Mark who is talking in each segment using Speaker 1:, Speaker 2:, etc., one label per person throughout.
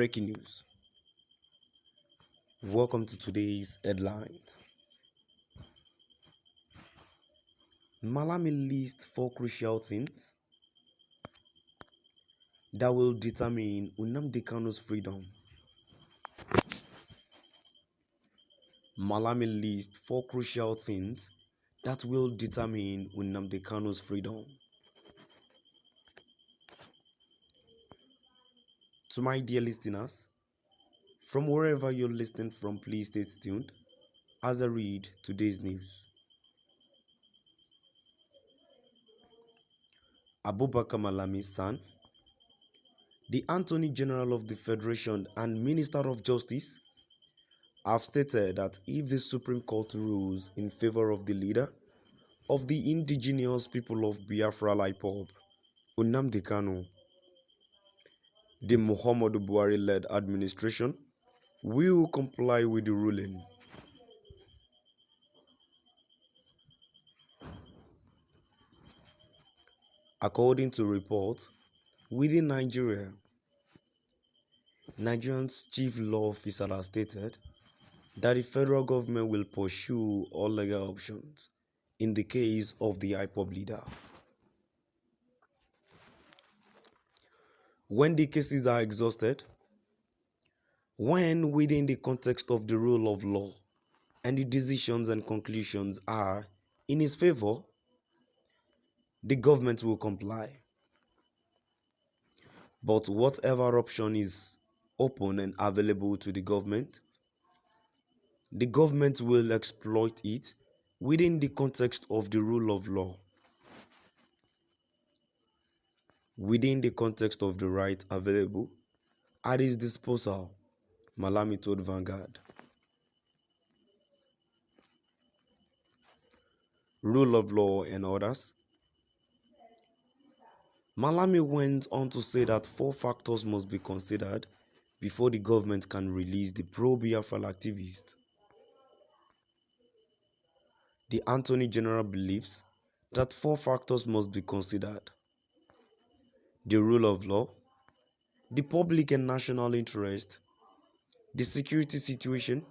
Speaker 1: Breaking news. Welcome to today's headlines. Malami lists 4 crucial things that will determine Nnamdi Kanu's freedom. Malami lists 4 crucial things that will determine Nnamdi Kanu's freedom. To my dear listeners, from wherever you're listening from, please stay tuned as I read today's news. Abubakar Malami's son, the Attorney General of the Federation and Minister of Justice, have stated that if the Supreme Court rules in favor of the leader of the indigenous people of Biafra IPOB, Nnamdi Kanu, the Muhammadu Buhari-led administration will comply with the ruling. According to reports within Nigeria, Nigeria's chief law officer has stated that the federal government will pursue all legal options in the case of the IPOB leader. When the cases are exhausted, when within the context of the rule of law and the decisions and conclusions are in his favor, the government will comply. But whatever option is open and available to the government will exploit it within the context of the rule of law, within the context of the right available at his disposal, Malami told Vanguard. Rule of law and others. Malami went on to say that 4 factors must be considered before the government can release the pro-Biafra activists. The Attorney General believes that 4 factors must be considered: the rule of law, the public and national interest, the security situation,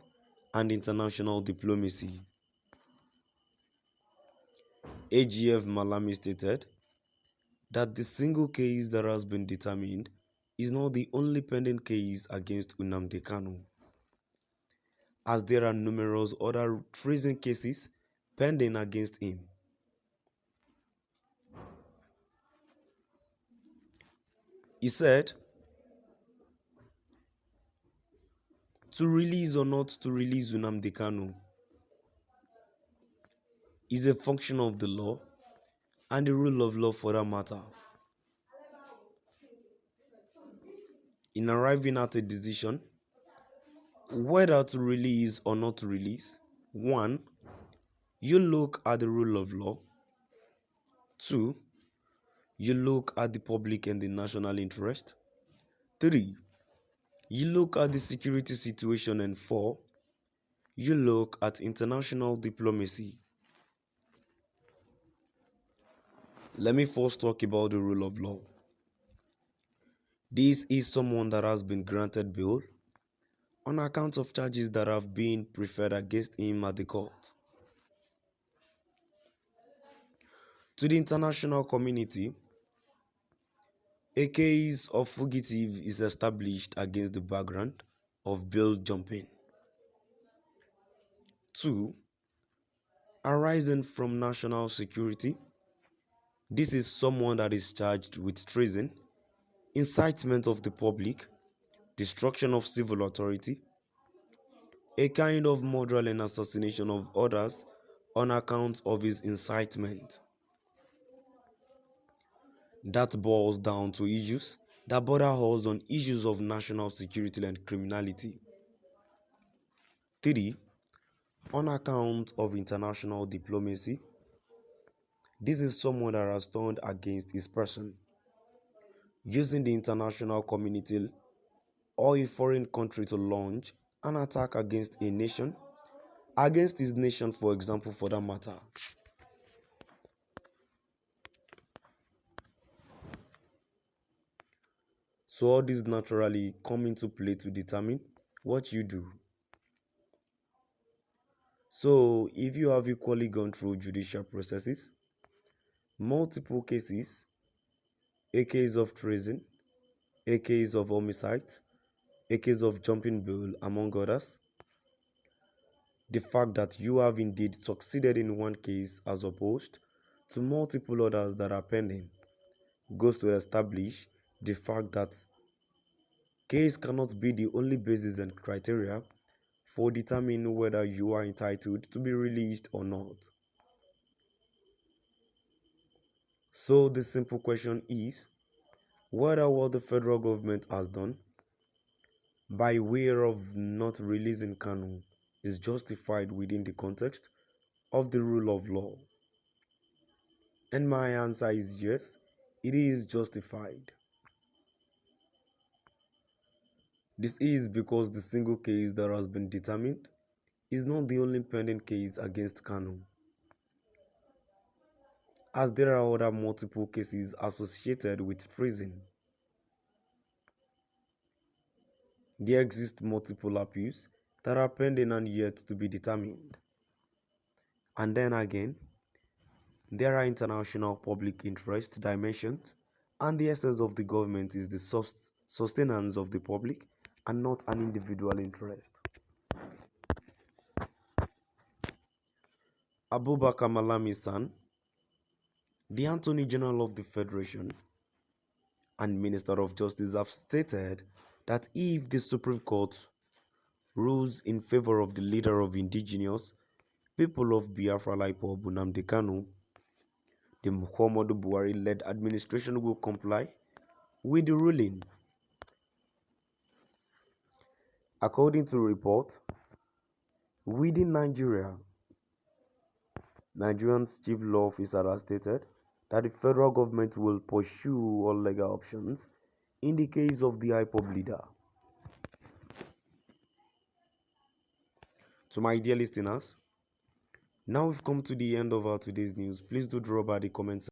Speaker 1: and international diplomacy. AGF Malami stated that the single case that has been determined is not the only pending case against Nnamdi Kanu, as there are numerous other treason cases pending against him. He said, to release or not to release Nnamdi Kanu is a function of the law and the rule of law for that matter. In arriving at a decision whether to release or not to release, 1, you look at the rule of law. 2, you look at the public and the national interest. 3, you look at the security situation. And 4, you look at international diplomacy. Let me first talk about the rule of law. This is someone that has been granted bail on account of charges that have been preferred against him at the court. To the international community, a case of fugitive is established against the background of bail jumping. 2, arising from national security. This is someone that is charged with treason, incitement of the public, destruction of civil authority, a kind of murder and assassination of others on account of his incitement. That boils down to issues that border us on issues of national security and criminality. 3, on account of international diplomacy. This is someone that has turned against his person, using the international community or a foreign country to launch an attack against a nation, against his nation, for example, for that matter. So all these naturally come into play to determine what you do. So if you have equally gone through judicial processes, multiple cases, a case of treason, a case of homicide, a case of jumping bail, among others, the fact that you have indeed succeeded in one case as opposed to multiple others that are pending goes to establish the fact that case cannot be the only basis and criteria for determining whether you are entitled to be released or not. So the simple question is whether what the federal government has done by way of not releasing Kanu is justified within the context of the rule of law. And my answer is yes, it is justified. This is because the single case that has been determined is not the only pending case against Kanu, as there are other multiple cases associated with treason. There exist multiple appeals that are pending and yet to be determined. And then again, there are international public interest dimensions, and the essence of the government is the sustenance of the public and not an individual interest. Abubakar Malami san, the Attorney General of the Federation and Minister of Justice, have stated that if the Supreme Court rules in favor of the leader of indigenous people of Biafra IPOB, Nnamdi Kanu, the Muhammadu Buhari-led administration will comply with the ruling. According to report, within Nigeria, Nigerian's chief law officer has stated that the federal government will pursue all legal options in the case of the IPOB leader. To my dear listeners, now we've come to the end of our today's news. Please do drop by the comments